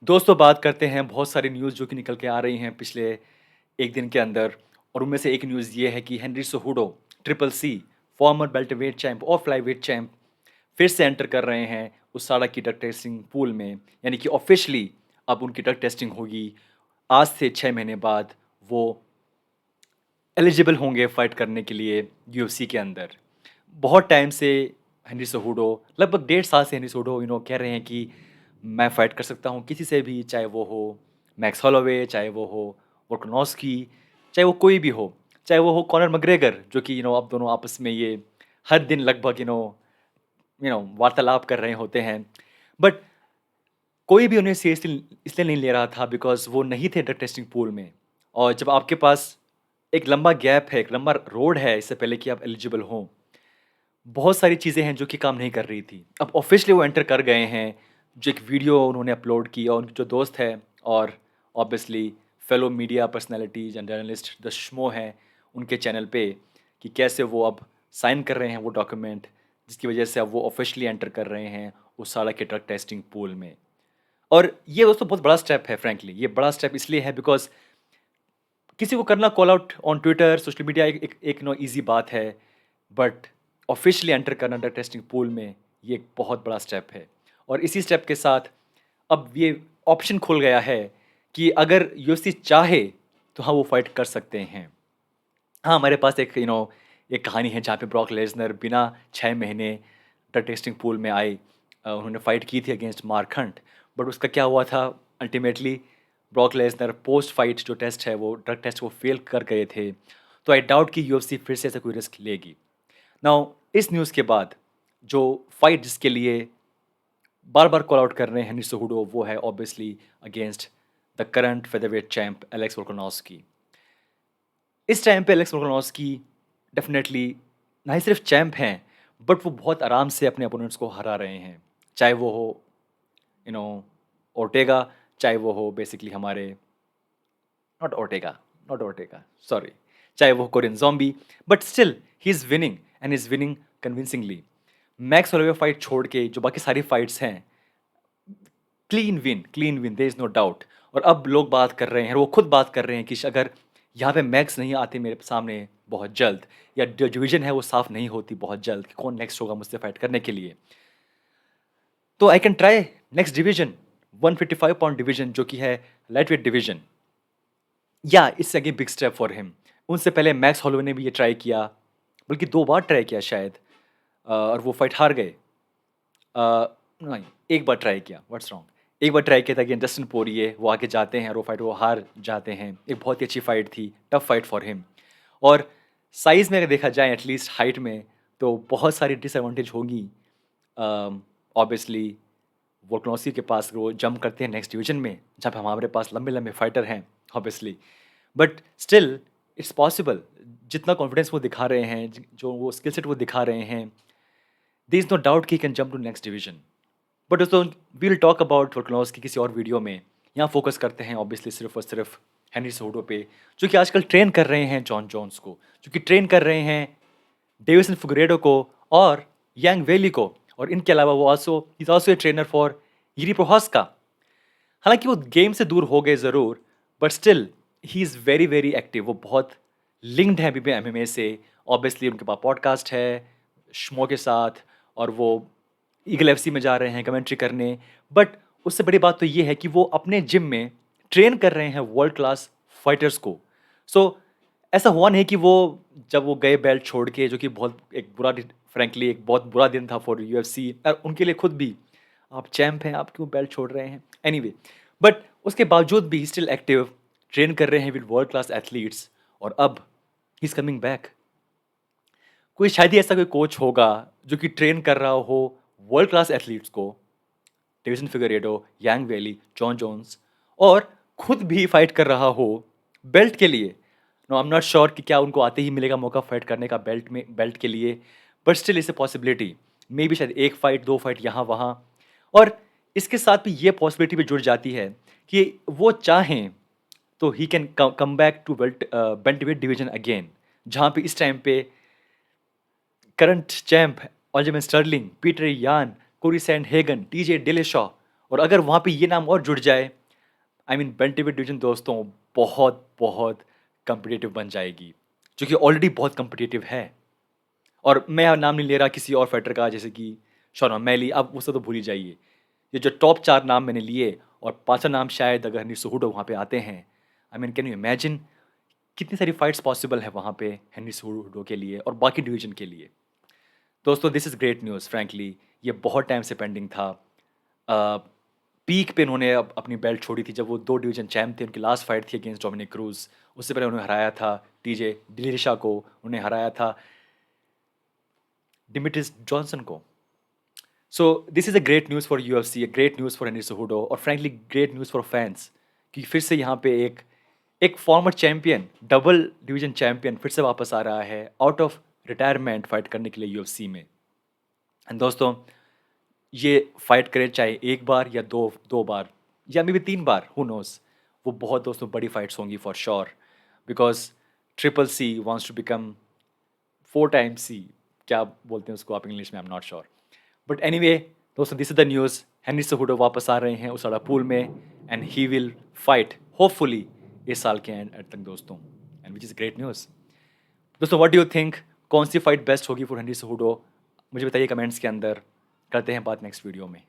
दोस्तों बात करते हैं बहुत सारी न्यूज़ जो कि निकल के आ रही हैं पिछले 1 दिन के अंदर और उनमें से एक न्यूज़ ये है कि Henry Cejudo triple C former बेल्टवेट चैंप और फ्लाईवेट चैंप फिर से एंटर कर रहे हैं उसाड़ा की ड्रग टेस्टिंग पूल में। यानी कि ऑफिशियली अब उनकी ड्रग टेस्टिंग होगी। आज से 6 महीने बाद वो एलिजिबल होंगे फाइट करने के लिए यूएफसी के अंदर। बहुत टाइम से हेनरी सेहूडो लगभग 1.5 साल से हेनरी सेहूडो कह रहे हैं कि मैं फाइट कर सकता हूँ किसी से भी, चाहे वो हो मैक्स हॉलोवे, चाहे वो हो वोल्कानोस्की, चाहे वो कोई भी हो, चाहे वो हो कॉनर मैग्रेगर जो कि अब दोनों आपस में ये हर दिन लगभग वार्तालाप कर रहे होते हैं। बट कोई भी उन्हें सीरियसली इसलिए नहीं ले रहा था बिकॉज़ वो नहीं थे ड्रग टेस्टिंग पूल में। और जब आपके पास एक लंबा गैप है, एक लंबा रोड है इससे पहले कि आप एलिजिबल हों, बहुत सारी चीज़ें हैं जो कि काम नहीं कर रही थी। अब ऑफ़िशियली वो एंटर कर गए हैं, जो एक वीडियो उन्होंने अपलोड की और उनके जो दोस्त हैं और obviously fellow media personalities and journalist the Schmo हैं, उनके चैनल पे कि कैसे वो अब साइन कर रहे हैं वो डॉक्यूमेंट, जिसकी वजह से अब वो ऑफ़िशियली एंटर कर रहे हैं उस साला के ड्रग टेस्टिंग पूल में। और ये दोस्तों बहुत बड़ा स्टेप है फ्रैंकली, ये बड़ा स्टेप इसलिए है बिकॉज़ किसी को करना call out on Twitter, social media एक ईज़ी बात है, बट ऑफ़िशियली एंटर करना ड्रग टेस्टिंग पूल में, ये एक बहुत बड़ा स्टेप है। और इसी स्टेप के साथ अब ये ऑप्शन खुल गया है कि अगर यूएफसी चाहे, तो हाँ, वो फाइट कर सकते हैं। हाँ, हमारे पास एक एक कहानी है जहाँ पे ब्रॉक लेसनर बिना 6 महीने ड्रग टेस्टिंग पूल में आए उन्होंने फाइट की थी अगेंस्ट मार्क हंट, बट उसका क्या हुआ था ultimately Brock Lesnar post fight जो टेस्ट है वो ड्रग टेस्ट वो फेल कर गए थे। तो आई डाउट कि यूएफसी फिर से ऐसा कोई रिस्क लेगी। नाउ इस न्यूज़ के बाद जो फाइट जिसके लिए बार-बार कॉल आउट कर रहे हैं हेनरी सेहूडो वो है obviously against the current featherweight champ Alex Volkanovski. इस टाइम पे एलेक्स वोल्कानोव्स्की डेफिनेटली ना ही सिर्फ चैंप हैं, बट वो बहुत आराम से अपने अपोनेंट्स को हरा रहे हैं। चाहे वो हो यू नो ओर्टेगा, चाहे वो हो बेसिकली हमारे not Ortega not Ortega sorry, चाहे वो Korean zombie, but still he is winning and is winning convincingly. Max Holloway fight छोड़ के जो बाकी सारी फाइट्स हैं, clean win, there is no doubt. और अब लोग बात कर रहे हैं, वो खुद बात कर रहे हैं कि अगर यहाँ पे मैक्स नहीं आते मेरे सामने बहुत जल्द, या जो डिवीज़न है वो साफ़ नहीं होती बहुत जल्द कि कौन नेक्स्ट होगा मुझसे फाइट करने के लिए, तो I can try next division, 155 pound division जो कि है लाइटवेट डिवीज़न। या it's again big step for him. उनसे पहले मैक्स होलोवे ने भी ये ट्राई किया, बल्कि 2 बार ट्राई किया शायद, और वो फाइट हार गए। नहीं, एक बार ट्राई किया, व्हाट्स रॉन्ग? एक बार ट्राई किया था अगेंस्ट डस्टिन पोरिये, वो आगे जाते हैं और वो फाइट वो हार जाते हैं। एक बहुत ही अच्छी फाइट थी, टफ फाइट फॉर हिम। और साइज़ में अगर देखा जाए एटलीस्ट हाइट में, तो बहुत सारी डिसएडवांटेज होंगी। ऑब्वियसली वोल्कानोव्स्की के पास वो जंप करते हैं नेक्स्ट डिवीज़न में, जहाँ पे हमारे पास लंबे-लंबे फाइटर हैं obviously. But still it's possible, जितना कॉन्फिडेंस वो दिखा रहे हैं, जो वो स्किल सेट वो दिखा रहे हैं, देयर इज़ नो डाउट कि he can jump to next division. But दोस्तों we will talk about Volkanovski किसी और वीडियो में। यहाँ फोकस करते हैं ऑब्वियसली सिर्फ और सिर्फ हेनरी सेहूडो पे, जो कि आजकल ट्रेन कर रहे हैं जॉन जोन्स को, जो कि ट्रेन कर रहे हैं डेविसन फिगुरेडो को और यांग वेली को, और इनके अलावा वो is also a trainer for Jiri Prochazka. हालांकि वो गेम से दूर हो गए ज़रूर, but still he is very very active. वो बहुत लिंक्ड है अभी भी एमएमए से। ऑब्वियसली उनके पास पॉडकास्ट है शमो के साथ, और वो ईगल एफसी में जा रहे हैं कमेंट्री करने। बट उससे बड़ी बात तो ये है कि वो अपने जिम में ट्रेन कर रहे हैं वर्ल्ड क्लास फाइटर्स को। सो ऐसा हुआ नहीं कि वो जब वो गए बेल्ट छोड़ के, जो कि बहुत एक बुरा, फ्रैंकली एक बहुत बुरा दिन था फॉर यूएफसी और उनके लिए खुद भी। आप चैंप हैं, आप क्यों बेल्ट छोड़ रहे हैं? एनीवे, बट उसके बावजूद भी स्टिल एक्टिव, ट्रेन कर रहे हैं विद वर्ल्ड क्लास एथलीट्स, और अब ही इज़ कमिंग बैक। कोई शायद ही ऐसा कोई कोच होगा जो कि ट्रेन कर रहा हो वर्ल्ड क्लास एथलीट्स को, डेविसन फिगरेडो, यांग वेली, जॉन जोन्स, और खुद भी फाइट कर रहा हो बेल्ट के लिए। No, I am not sure कि क्या उनको आते ही मिलेगा मौका फाइट करने का बेल्ट के लिए, but still it's a possibility. May be शायद एक फाइट, 2 फाइट यहाँ वहाँ। और इसके साथ भी ये पॉसिबिलिटी भी जुड़ जाती है कि वो चाहें तो he can come back to बेल्टवेट डिवीजन अगेन, जहाँ पे इस टाइम पे current champ Aljamain Sterling, Petr Yan, Cory सैंडहेगन, TJ Dillashaw और अगर वहाँ पे ये नाम और जुड़ जाए, आई मीन बेंटरवेट डिवीज़न दोस्तों बहुत कॉम्पिटिटिव बन जाएगी, जो कि ऑलरेडी बहुत कॉम्पिटिटिव है। और मैं नाम नहीं ले रहा किसी और फाइटर का, जैसे कि शॉन ओमैली, अब वो सब तो भूल ही जाइए। ये जो टॉप 4 नाम मैंने लिए और 5वां नाम शायद अगर हेनरी cejudo वहाँ पे आते हैं, I mean can you imagine कितनी सारी फाइट्स पॉसिबल है वहाँ पे हेनरी cejudo के लिए और बाकी डिवीज़न के लिए। दोस्तों this is great news frankly, ये बहुत टाइम से पेंडिंग था। पीक पे उन्होंने अपनी बेल्ट छोड़ी थी जब वो 2 डिवीज़न चैंप थे, उनकी लास्ट फाइट थी अगेंस्ट डोमिनिक क्रूज़। उससे पहले उन्होंने हराया था टीजे डिलिशा को, उन्हें हराया था डिमिट्रिस जॉनसन को। So this is a great news for UFC, a great news for Henry cejudo और frankly great news for fans कि फिर से यहाँ पे एक farmer champion, double division champion फिर से वापस आ रहा है आउट ऑफ रिटायरमेंट फाइट करने के लिए यूएफसी में। एंड दोस्तों ये फाइट करे चाहे 1 बार या 2 बार या may be 3 bar, who nose, वो बहुत दोस्तों बड़ी फाइट्स होंगी for sure, because triple C wants to become 4 times C, क्या बोलते हैं उसको आप इंग्लिश में, I am not sure. But anyway दोस्तों this is the news, Henry cejudo वापस आ रहे हैं उसाड़ा पूल में and he will fight hopefully इस साल के एंड तक दोस्तों, and which is great news. दोस्तों व्हाट डू यू थिंक, कौन सी फाइट बेस्ट होगी फॉर हेनरी cejudo? मुझे बताइए कमेंट्स के अंदर। करते हैं बात नेक्स्ट वीडियो में।